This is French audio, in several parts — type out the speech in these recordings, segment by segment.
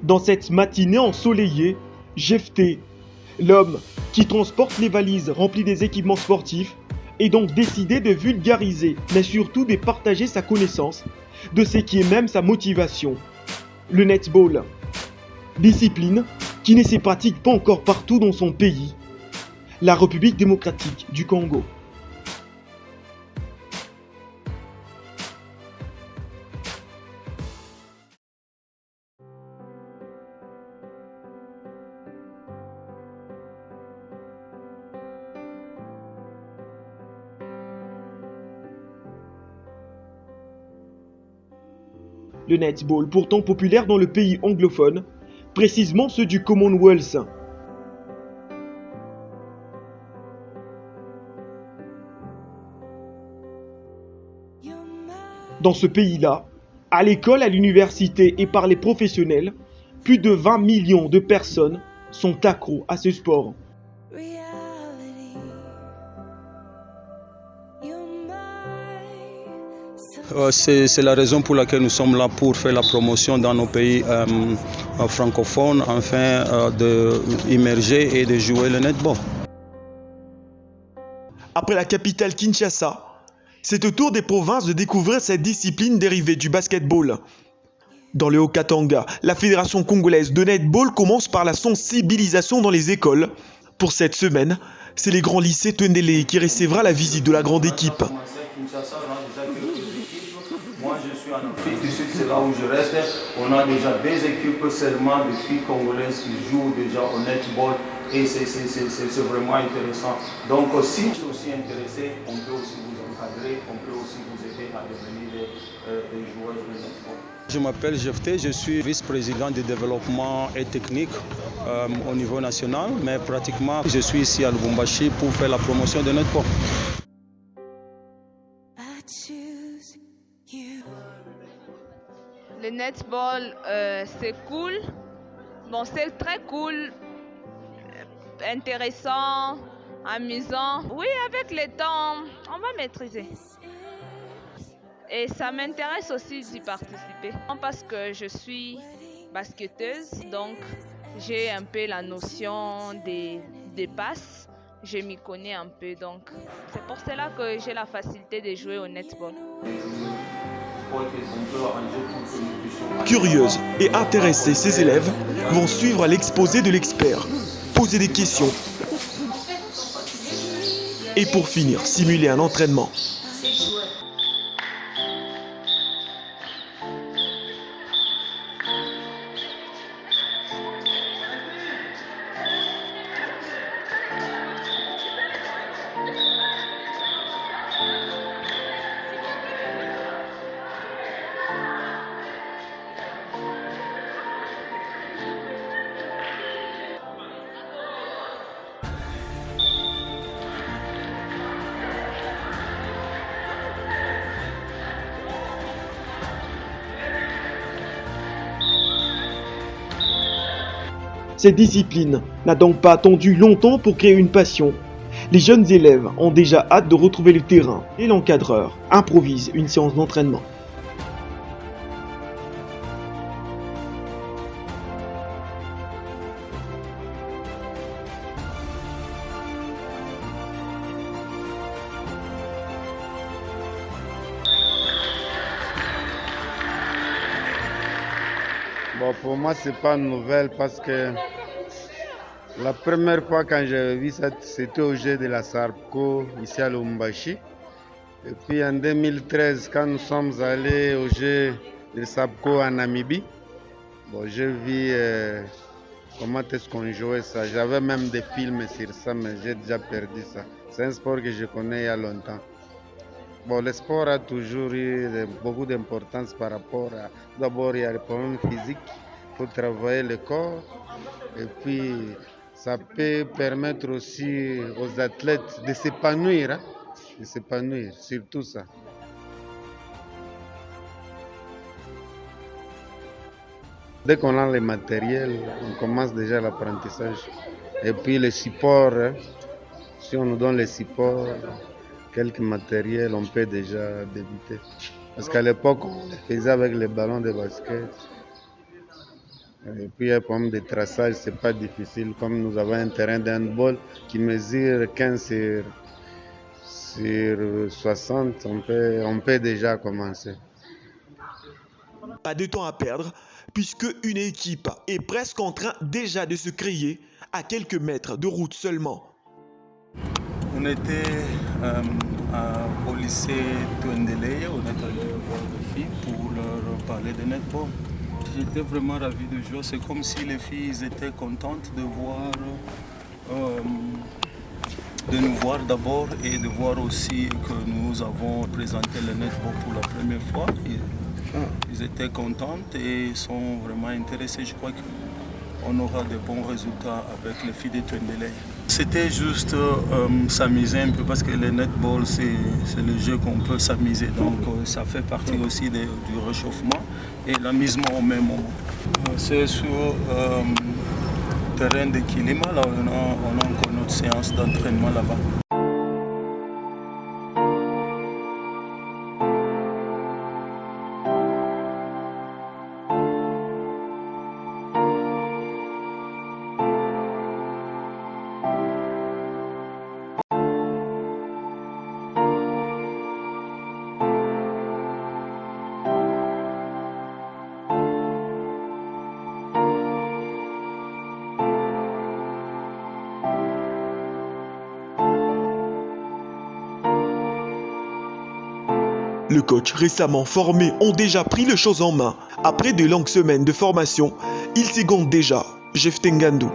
Dans cette matinée ensoleillée, Jephté, l'homme qui transporte les valises remplies des équipements sportifs, est donc décidé de vulgariser, mais surtout de partager sa connaissance de ce qui est même sa motivation. Le netball, discipline qui ne se pratique pas encore partout dans son pays, la République démocratique du Congo. Le netball, pourtant populaire dans le pays anglophone, précisément ceux du Commonwealth. Dans ce pays-là, à l'école, à l'université et par les professionnels, plus de 20 millions de personnes sont accros à ce sport. C'est la raison pour laquelle nous sommes là pour faire la promotion dans nos pays francophones, afin d'immerger et de jouer le netball. Après la capitale Kinshasa, c'est au tour des provinces de découvrir cette discipline dérivée du basketball. Dans le Haut-Katanga, la Fédération congolaise de netball commence par la sensibilisation dans les écoles. Pour cette semaine, c'est les grands lycées Tendele qui recevra la visite de la grande équipe. Moi, je suis en Afrique du Sud, c'est là où je reste. On a déjà des équipes seulement de filles congolaises qui jouent déjà au netball et c'est vraiment intéressant. Donc, si vous êtes aussi intéressé, on peut aussi vous encadrer, on peut aussi vous aider à devenir des joueurs de netball. Je m'appelle Jephté, je suis vice-président du développement et technique au niveau national, mais pratiquement je suis ici à Lubumbashi pour faire la promotion de netball. Le netball, c'est cool. Bon, c'est très cool, intéressant, amusant. Oui, avec le temps, on va maîtriser. Et ça m'intéresse aussi d'y participer. Parce que je suis basketteuse, donc j'ai un peu la notion des passes. Je m'y connais un peu, donc c'est pour cela que j'ai la facilité de jouer au netball. Curieuses et intéressées, ces élèves vont suivre l'exposé de l'expert, poser des questions et pour finir, simuler un entraînement. Cette discipline n'a donc pas attendu longtemps pour créer une passion. Les jeunes élèves ont déjà hâte de retrouver le terrain et l'encadreur improvise une séance d'entraînement. Bon, pour moi, c'est pas une nouvelle parce que la première fois quand j'ai vu ça, c'était au jeu de la Sarpco, ici à Lubumbashi. Et puis en 2013, quand nous sommes allés au jeu de Sarpco en Namibie, bon, j'ai vu comment est-ce qu'on jouait ça. J'avais même des films sur ça, mais j'ai déjà perdu ça. C'est un sport que je connais il y a longtemps. Bon, le sport a toujours eu beaucoup d'importance par rapport à... D'abord, il y a les problèmes physiques, il faut travailler le corps. Et puis, ça peut permettre aussi aux athlètes de s'épanouir, surtout ça. Dès qu'on a les matériels, on commence déjà l'apprentissage. Et puis, le support, si on nous donne les supports, quelques matériels, on peut déjà débuter. Parce qu'à l'époque, on faisait avec les ballons de basket. Et puis, un problème de traçage, c'est pas difficile. Comme nous avons un terrain d'handball qui mesure 15 sur 60, on peut déjà commencer. Pas de temps à perdre, puisque une équipe est presque en train déjà de se créer à quelques mètres de route seulement. On était au lycée Tuendeleye, on est allé voir les filles pour leur parler de netball. J'étais vraiment ravi de jouer, c'est comme si les filles étaient contentes de nous voir d'abord et de voir aussi que nous avons présenté le netball pour la première fois. Ils étaient contents et sont vraiment intéressés. Je crois qu'on aura de bons résultats avec les filles de Tuendeleye. C'était juste s'amuser un peu parce que le netball c'est le jeu qu'on peut s'amuser. Donc ça fait partie aussi du réchauffement et l'amusement au même moment. C'est sur le terrain de Kilima, là on a encore notre séance d'entraînement là-bas. Le coach récemment formé ont déjà pris les choses en main. Après de longues semaines de formation, il ségonde déjà Jephté Ngandou.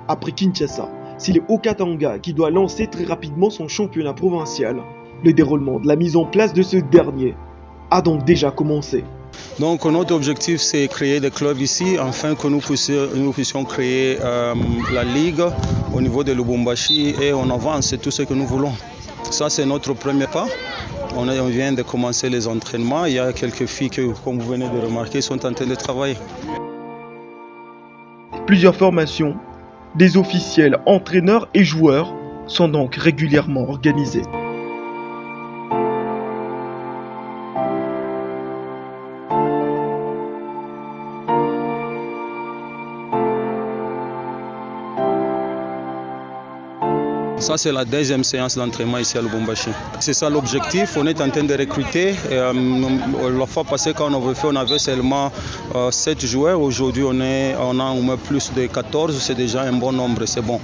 Après Kinshasa, c'est le Haut-Katanga qui doit lancer très rapidement son championnat provincial. Le déroulement de la mise en place de ce dernier a donc déjà commencé. Donc notre objectif c'est créer des clubs ici afin que nous puissions créer la ligue au niveau de Lubumbashi et on avance, c'est tout ce que nous voulons. Ça c'est notre premier pas. On vient de commencer les entraînements, il y a quelques filles qui, comme vous venez de remarquer, sont en train de travailler. Plusieurs formations, des officiels, entraîneurs et joueurs sont donc régulièrement organisés. Ça, c'est la deuxième séance d'entraînement ici à Lubumbashi. C'est ça l'objectif. On est en train de recruter. La fois passée, quand on avait seulement 7 joueurs. Aujourd'hui, on a au moins plus de 14. C'est déjà un bon nombre. C'est bon.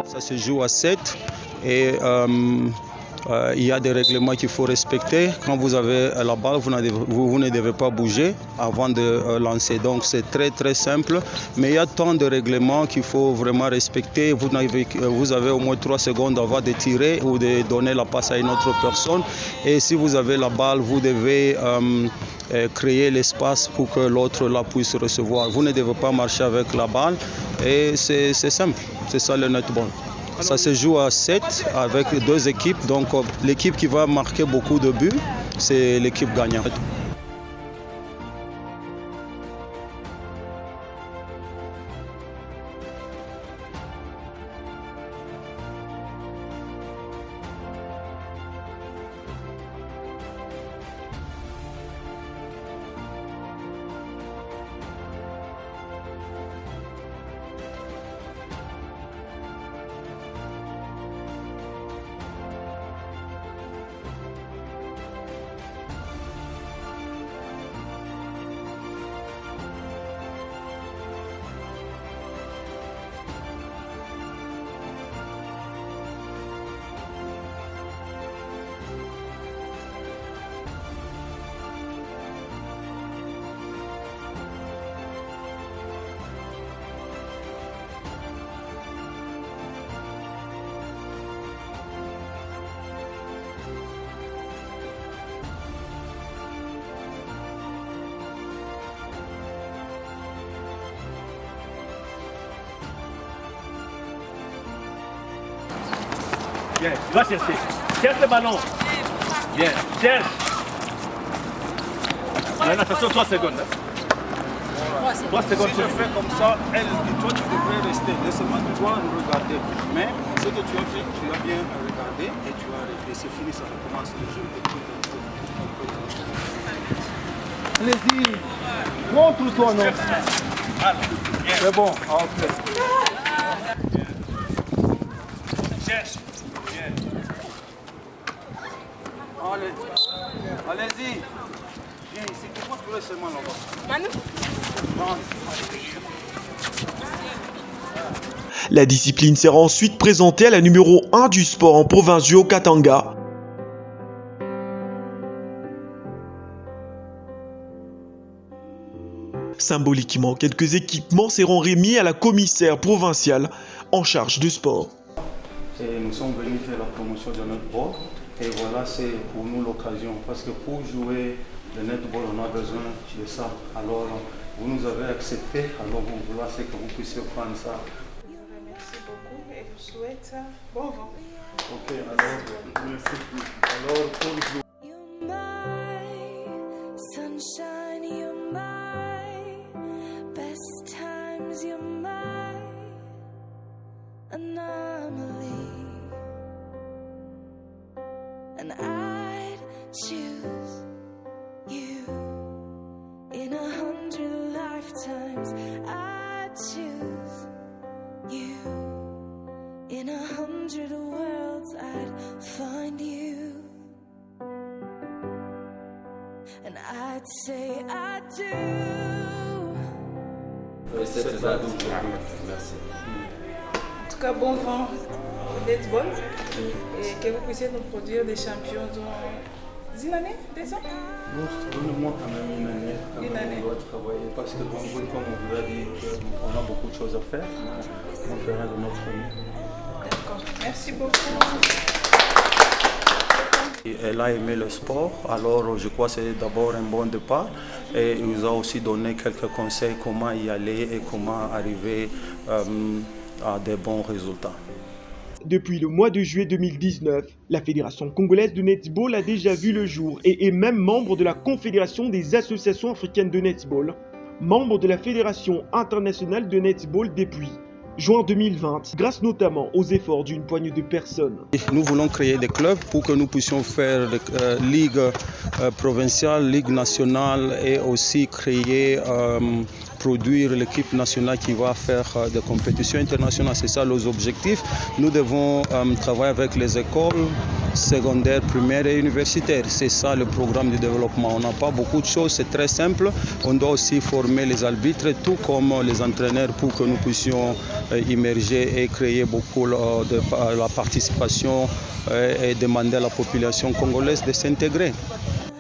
Ça se joue à 7 et il y a des règlements qu'il faut respecter. Quand vous avez la balle, vous ne devez pas bouger avant de lancer. Donc c'est très très simple, mais il y a tant de règlements qu'il faut vraiment respecter. Vous avez au moins 3 secondes avant de tirer ou de donner la passe à une autre personne. Et si vous avez la balle, vous devez créer l'espace pour que l'autre la puisse recevoir. Vous ne devez pas marcher avec la balle et c'est simple. C'est ça le netball. Ça se joue à 7 avec 2 équipes. Donc l'équipe qui va marquer beaucoup de buts, c'est l'équipe gagnante. Bien, tu vas chercher. Cherche le ballon. Bien, cherche. Maintenant, attention, 3 secondes. 3 secondes. Si je fais comme ça, elle dit, toi tu devrais rester. Laisse-moi, tu dois nous regarder. Mais ce que tu as fait, tu as bien regardé et tu as arrêté. C'est fini, ça recommence le jeu. Allez-y, montre-toi, non? C'est bon, ok. Cherche. Allez-y. Viens ici, pourquoi tu restes seulement là-bas? Manu. La discipline sera ensuite présentée à la numéro 1 du sport en province du Haut-Katanga. Symboliquement, quelques équipements seront remis à la commissaire provinciale en charge du sport. Et nous sommes venus faire la promotion de notre bord. Et voilà, c'est pour nous l'occasion. Parce que pour jouer le netball, on a besoin de ça. Alors, vous nous avez accepté. Alors, on voulait que vous puissiez prendre ça. Merci beaucoup et je vous souhaite bon vent. Ok, alors, merci. Alors, pour le You're my sunshine, you're my best times, you're my anomaly. And I'd choose you in 100 lifetimes. I'd choose you in 100 worlds. I'd find you, and I'd say I do. C'est ça, donc, merci. En tout cas, bon vent au netball et que vous puissiez nous produire des champions dans une année, 2 ans. Donnez-moi quand même une année. Une année. On doit travailler parce que comme on vous a dit, on a beaucoup de choses à faire. On fera de notre mieux. D'accord. Merci beaucoup. Elle a aimé le sport, alors je crois que c'est d'abord un bon départ et il nous a aussi donné quelques conseils comment y aller et comment arriver à des bons résultats. Depuis le mois de juillet 2019, la Fédération congolaise de netball a déjà vu le jour et est même membre de la Confédération des associations africaines de netball, membre de la Fédération internationale de netball depuis juin 2020, grâce notamment aux efforts d'une poignée de personnes. Nous voulons créer des clubs pour que nous puissions faire ligue provinciale, ligue nationale et aussi créer produire l'équipe nationale qui va faire des compétitions internationales. C'est ça les objectifs. Nous devons travailler avec les écoles secondaires, primaires et universitaires. C'est ça le programme de développement. On n'a pas beaucoup de choses, c'est très simple. On doit aussi former les arbitres, tout comme les entraîneurs, pour que nous puissions immerger et créer beaucoup de la participation et demander à la population congolaise de s'intégrer.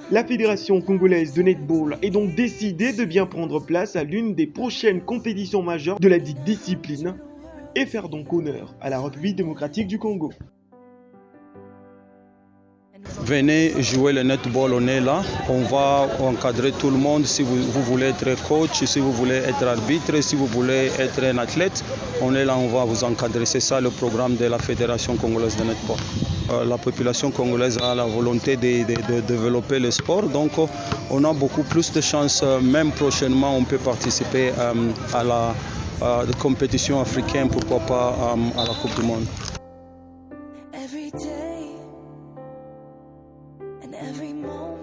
La Fédération congolaise de netball est donc décidée de bien prendre place à l'une des prochaines compétitions majeures de la dite discipline et faire donc honneur à la République démocratique du Congo. Venez jouer le netball, on est là, on va encadrer tout le monde. Si vous voulez être coach, si vous voulez être arbitre, si vous voulez être un athlète, on est là, on va vous encadrer. C'est ça le programme de la Fédération congolaise de netball. La population congolaise a la volonté de développer le sport, donc on a beaucoup plus de chances. Même prochainement, on peut participer à la compétition africaine, pourquoi pas à la Coupe du Monde. Every day and every moment